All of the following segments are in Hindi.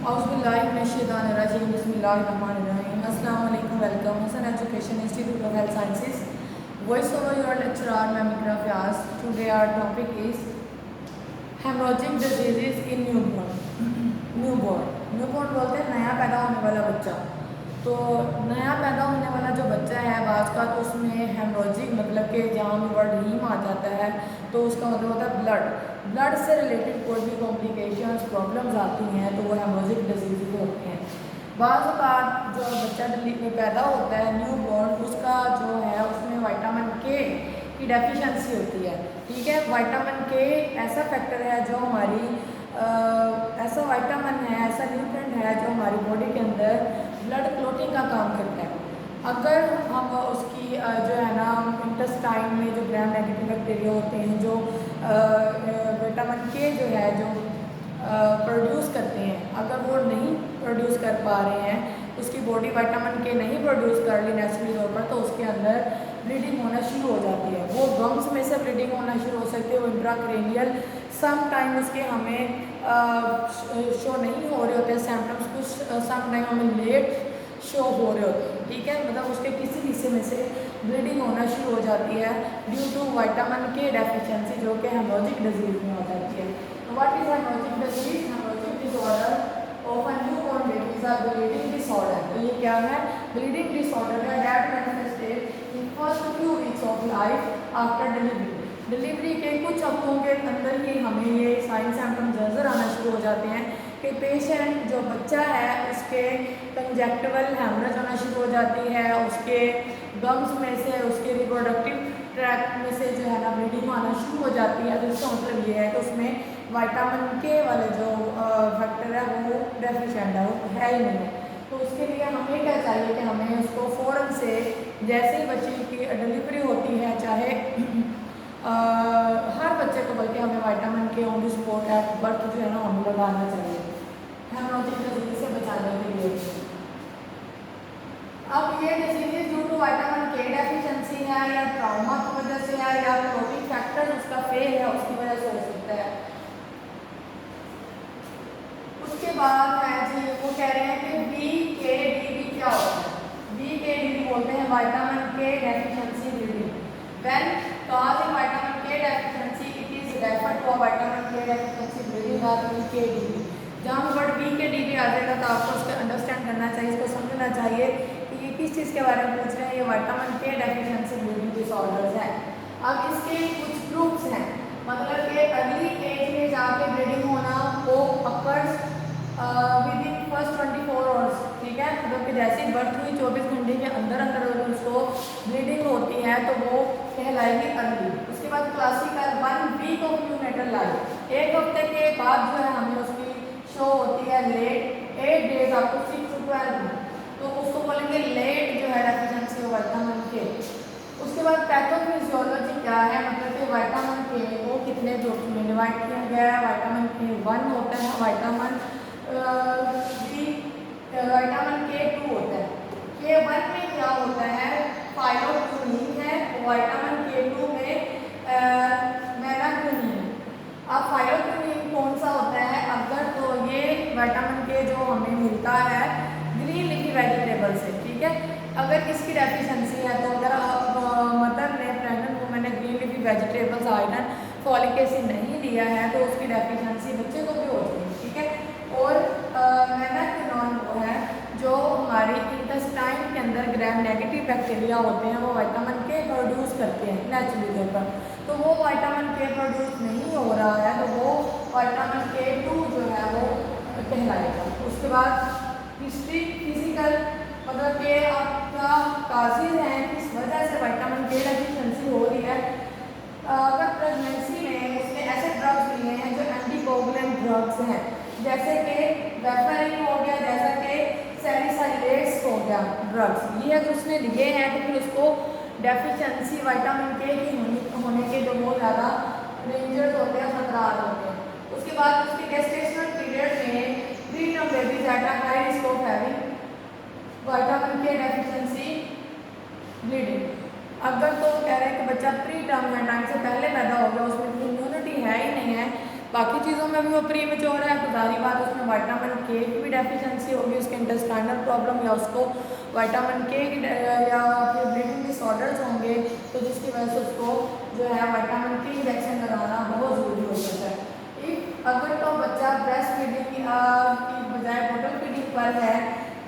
औज़ुबिल्लाहिमिनश्शैतानिर्रजीम बिस्मिल्लाहिर्रहमानिर्रहीम। अस्सलाम वालेकुम। Welcome Hasan education institute of health sciences. Voice over your lecturer ma'am Iqra Vyas. Today our topic is haemorrhagic diseases in newborn बोलते हैं नया पैदा होने वाला बच्चा। तो नया पैदा होने वाला जो बच्चा है बाज का तो उसमें हेमोरेजिक मतलब कि जहाँ भी वर्ड हीम आ जाता है तो उसका मतलब होता है ब्लड से रिलेटेड कोई भी कॉम्प्लिकेशंस प्रॉब्लम्स आती हैं तो वो हेमोरेजिक डिजीज होती हैं। बाज़ औक़ात जो बच्चा में पैदा होता है न्यू बॉर्न उसका जो है उसमें विटामिन के की डेफिशिएंसी होती है। ठीक है, विटामिन के ऐसा फैक्टर है जो हमारी ऐसा विटामिन है, ऐसा न्यूट्रिएंट है जो हमारी बॉडी के अंदर ब्लड क्लॉटिंग का काम करता है। अगर हम उसकी जो है ना इंटेस्टाइन में जो ग्राम नेगेटिव बैक्टीरिया होते हैं जो विटामिन के जो है जो प्रोड्यूस करते हैं, अगर वो नहीं प्रोड्यूस कर पा रहे हैं, उसकी बॉडी विटामिन के नहीं प्रोड्यूस कर ली नेचुरली तौर पर, तो उसके अंदर ब्लीडिंग होना शुरू हो जाती है। वो गम्स में से ब्लीडिंग होना शुरू हो सकती है, वो इंट्राक्रेनियल सम टाइम उसके हमें शो नहीं हो रहे होते सिम्टम्स, कुछ सम टाइम हमें लेट शो हो रहे होते हैं। ठीक है, मतलब उसके किसी हिस्से में से ब्लीडिंग होना शुरू हो जाती है ड्यू टू विटामिन के डेफिशिएंसी जो कि हेमोरेजिक डिजीज में हो जाती है। What is haemorrhagic disease? Haemorrhagic disorder of a newborn baby is a bleeding disorder. तो ये क्या है? ब्लीडिंग डिसऑर्डर है that manifested in first few weeks of life after delivery. Delivery के कुछ हफ्तों के अंदर ही हमें ये साइन सिम्टम्स नजर आना शुरू हो जाते हैं कि पेशेंट जो बच्चा है उसके कंजक्टिवल हेमरेज होना शुरू हो जाती है, उसके गम्स में से उसके रिप्रोडक्टिव ट्रैक्ट में से जो है ना ब्लीडिंग आना शुरू हो जाती है। तो इसका मतलब ये है कि उसमें विटामिन के वाले जो फैक्टर है वो डेफिशिएंट है, वो है ही नहीं है। तो उसके लिए हमें क्या चाहिए कि हमें उसको फ़ौरन से जैसे ही बच्चे की डिलीवरी होती है, चाहे हर बच्चे को बल्कि हमें विटामिन के on the spot at birth जो है ना हमें लगाना चाहिए हेमोरेजिक डिजीज से बचाने के लिए। अब ये डिजीज ड्यू टू विटामिन के डेफिशिएंसी है या ट्रॉमा की वजह से है या क्लोटिंग फैक्टर उसका फेल है उसकी वजह से हो सकता है। उसके बाद है जी वो कह रहे हैं कि BKDB क्या होता है? BKDB बोलते हैं विटामिन के deficiency bleeding. When cause in vitamin K deficiency it is referred to a vitamin K deficiency bleeding or BKDB। जहाँ वर्ड BKDB आ जाएगा तो आपको उसको अंडरस्टैंड करना चाहिए, इसको समझना चाहिए कि ये किस चीज़ के बारे में पूछ रहे हैं। ये vitamin K deficiency bleeding disorders है। अब इसके कुछ प्रूफ्स हैं, मतलब कि अर्ली एज में जाके ब्लीडिंग होना वो occurs with in first 24 hours. ठीक है, मतलब कि जैसे ही बर्थ हुई 24 घंटे के अंदर अंदर अगर उसको ब्लीडिंग होती है तो वो कहलाएगी अर्ली। उसके बाद classical 1 week of neonatal life, एक हफ्ते के बाद जो है हमें उसकी शो होती है लेट 8 डेज आपको 6 to 12 तो उसको बोलेंगे लेट जो है डेफिशिएंसी ऑफ विटामिन के। उसके बाद पैथोफिजियोलॉजी क्या है, मतलब कि विटामिन के को कितने ग्रुप्स में डिवाइड किया गया है। विटामिन के 1 होता है, विटामिन K2 होता है। K1 में क्या होता है? फाइलोक्विनिन है, विटामिन K2 में मेलाटोनिन। अब फाइलोक्विनिन कौन सा होता है? अगर तो ये विटामिन के जो हमें मिलता है ग्रीन लीफी वेजिटेबल से। ठीक है, अगर इसकी डेफिशिएंसी है तो अगर मदर ने प्रेग्नेंट वुमन ने green leafy vegetables iron folic acid नहीं लिया है तो उसकी डेफिशिएंसी बच्चे को भी होती है। ठीक है, और मेलाटोनिन वो है जो हमारे इंटेस्टाइन के अंदर ग्राम नेगेटिव बैक्टीरिया होते हैं, वो विटामिन के प्रोड्यूस करते हैं नेचुरली तौर पर। तो वो विटामिन के प्रोड्यूस नहीं हो रहा है तो वो विटामिन K2 जो है वो कहलाएगा। उसके बाद हिस्ट्री फिजिकल, मतलब कि आपका काजिज है किस वजह से विटामिन के डेफिशिएंसी हो रही है। अगर प्रेगनेंसी में उसने ऐसे ड्रग्स लिए हैं जो एंटीकोगुलेंट ड्रग्स हैं, जैसे कि वेफरिन हो गया, जैसा कि सैलिसाइलेट्स हो गया ड्रग्स, ये अगर उसने लिए हैं तो फिर उसको डेफिशिएंसी विटामिन के की होने के जो बहुत ज़्यादा डेंजर्स होते हैं, खतरात होते हैं। उसके बाद उसके गेस्टेशनल पीरियड में preterm babies at a high risk of having vitamin के डेफिशिएंसी ब्लीडिंग। अगर तो कह रहे हैं कि बच्चा प्री टर्म है, टाइम से पहले पैदा हो गया, उसमें इम्यूनिटी है ही नहीं है, बाकी चीज़ों में भी वो प्री मेच्योर है, तो जाहिर बात उसमें विटामिन के की भी डेफिशिएंसी होगी, उसके इंटेस्टाइनल प्रॉब्लम या उसको विटामिन के या फिर ब्लीडिंग डिसऑर्डर्स होंगे, तो जिसकी वजह से उसको जो है विटामिन के इंजेक्शन लगाना बहुत ज़रूरी हो जाता है। अगर तो बच्चा ब्रेस्ट फीडिंग की बजाय बॉटल फीडिंग पर है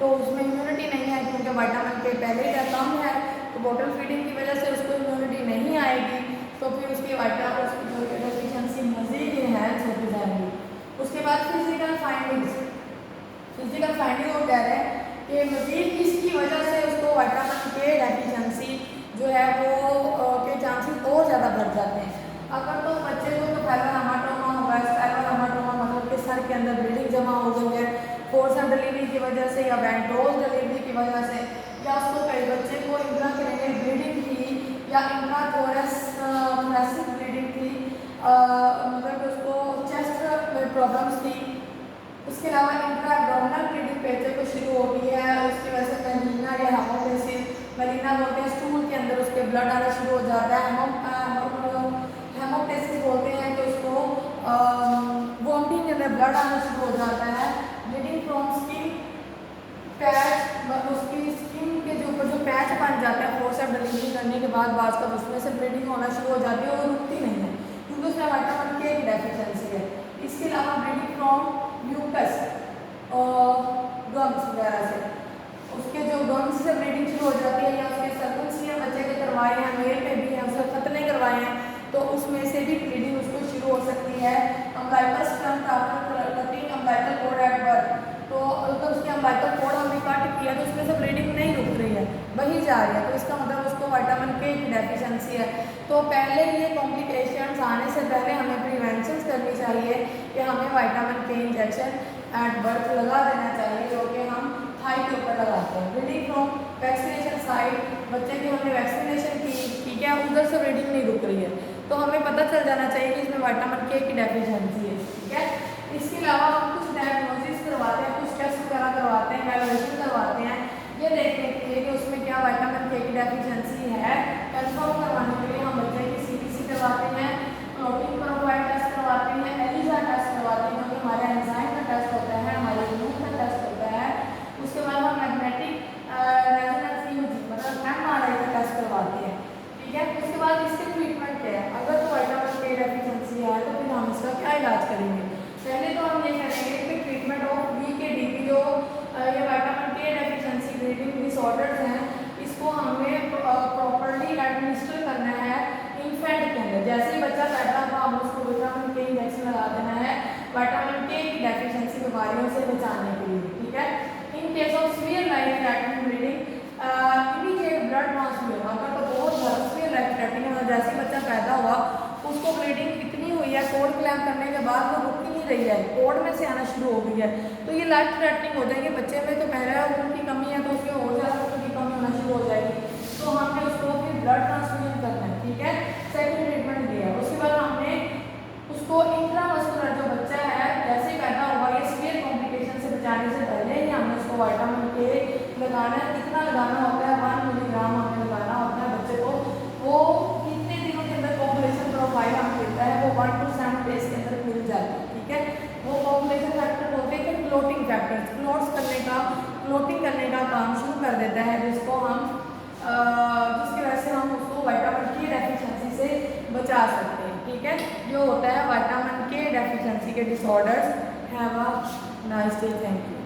तो उसमें इम्यूनिटी नहीं है, क्योंकि विटामिन के पहले ही कम है, तो बॉटल फीडिंग की वजह से उसको इम्यूनिटी नहीं आएगी, तो फिर उसकी डेफिशिएंसी मज़ीद इनहेंस होती जाएंगी। उसके बाद फिजिकल फाइंडिंग वो कह रहे हैं कि मज़ीद किसकी वजह से उसको विटामिन के डेफिशिएंसी जो है वो के चांसेस और ज़्यादा बढ़ जाते हैं। अगर तो बच्चे को तो पहला हेमाटोमा होगा, स्पाइरल हेमाटोमा मतलब कि सर के अंदर ब्लीडिंग जमा हो गई है फोर्सन डिलीवरी की वजह से या वेंट्रोस डिलीवरी की वजह से, या उसको कई बच्चे को इंट्राक्रैनियल ब्लीडिंग थी या इंट्राथोरेसिक ब्लीडिंग थी, मतलब उसको चेस्ट में प्रॉब्लम्स थी। उसके अलावा इंट्रा एब्डोमिनल ब्लीडिंग पेचे को शुरू होती है, उसकी वजह से मेलिना या हेमोटेसिस, मेलिना बोलते हैं स्टूल के अंदर उसके ब्लड आना शुरू हो जाता है, हेमोटेसिस बोलते हैं कि उसको वोमिटिंग के अंदर ब्लड आना शुरू हो जाता है, ब्लीडिंग फ्रॉम स्किन पैच, उसकी स्किन के जो ऊपर जो पैच बन जाता है फोर्सेप्स डिलीवरी करने के बाद बाज का उसमें से ब्लीडिंग होना शुरू हो जाती है, वो रुकती नहीं है क्योंकि उसमें विटामिन के की डेफिशिएंसी है। इसके अलावा ब्लीडिंग फ्रॉम म्यूकस और गम्स वगैरह से, उसके जो गम्स से ब्लीडिंग शुरू हो जाती है, या उसके सर्कमसिजन बच्चे के करवाए हैं, मेल पे भी हैं, उसके खतने करवाए हैं, तो उसमें से भी ब्लीडिंग उसको शुरू हो सकती है। Umbilical stunt after cutting umbilical cord at birth, तो अगर उसके अम्बिलिकल कोड हमने कट किया तो उसमें से ब्लीडिंग नहीं रुक रही है, वही जा रही है, तो इसका मतलब उसको विटामिन के की डेफिशिएंसी है। तो पहले ये कॉम्प्लिकेशंस आने से पहले हमें प्रिवेंशन करनी चाहिए कि हमें विटामिन के इंजेक्शन एट बर्थ लगा देना चाहिए, जो कि हम थाई के ऊपर लगाते हैं। ब्लीडिंग फ्रॉम वैक्सीनेशन साइट, बच्चे की हमने वैक्सीनेशन की, ठीक है, उधर से ब्लीडिंग नहीं रुक रही है, तो हमें पता चल जाना चाहिए कि इसमें विटामिन के की डेफिशिएंसी है, ठीक है। इसके अलावा हम कुछ डायग्नोसिस करवाते हैं, कुछ टेस्ट वगैरह करवाते हैं, वैल्यूएशन करवाते हैं, ये देखने के लिए कि उसमें क्या विटामिन के की डेफिशिएंसी है। कंफर्म करवाने के लिए हम बच्चे की सीबीसी करवाते हैं, क्लोटिंग प्रोफाइल टेस्ट करवाते हैं, एलिजा टेस्ट करवाते हैं, जो कि हमारे एंजाइम का टेस्ट होता है, हमारे इम्यून का टेस्ट होता है। उसके बाद हम मैग्नेटिक रेजोनेंस इमेजिंग मतलब एमआरआई का टेस्ट करवाते हैं, ठीक है। उसके बाद इसके ट्रीटमेंट क्या है, अगर तो विटामिन के डेफिशिएंसी है तो फिर हम इसका क्या इलाज करेंगे। पहले तो हम ये करेंगे कि ट्रीटमेंट ऑफ वीकेडी की जो ये विटामिन के डेफिशिएंसी ब्लीडिंग डिसऑर्डर्स हैं, इसको हमें प्रॉपर्ली एडमिनिस्टर करना है इन्फेंट के अंदर। जैसे ही बच्चा पैदा हुआ हम उसको विटामिन के इंजेक्शन लगा देना है विटामिन के की डेफिशिएंसी बीमारियों से बचाने के लिए, ठीक है। In case of severe life threatening bleeding immediate blood transfusion, अगर तो बहुत ज़्यादा सीवियर लाइफ थ्रेटनिंग है, जैसे बच्चा पैदा हुआ उसको ब्लीडिंग इतनी हुई है, कोड क्लैम्प करने के बाद वो रुक ही नहीं रही है, कोड में से आना शुरू हो गई है, तो ये लाइफ थ्रेटनिंग हो जाएगी। बच्चे में तो पहले खून की कमी है तो उसमें और ज़्यादा खून की कमी होना शुरू हो जाएगी, तो हमने उसको फिर ब्लड ट्रांसफ्यूजन करना है, ठीक है। सेकेंड ट्रीटमेंट दिया, उसके बाद हमने उसको इंट्रामस्कुलर जो बच्चा है जैसे पैदा हुआ ये सीवियर कॉम्प्लिकेशन से बचाने से पहले ही हमने उसको विटामिन के लगाना है। कितना लगाना होता है, 1 मिलीग्राम हमें लगाना होता है बच्चे को। वो कितने दिनों के अंदर पॉपुलेशन प्रोफाइल हमें मिलता है, वो 1 to 7 डेज के अंदर मिल जाता है, ठीक है। वो पॉपुलेशन फैक्टर होते हैं क्लोटिंग फैक्टर, क्लोटिंग करने का काम शुरू कर देता है, जिसको हम जिसकी वजह से हम उसको विटामिन के डेफिशिएंसी से बचा सकते हैं, ठीक है। जो होता है विटामिन के डेफिशिएंसी के disorders. Have a nice day, thank you.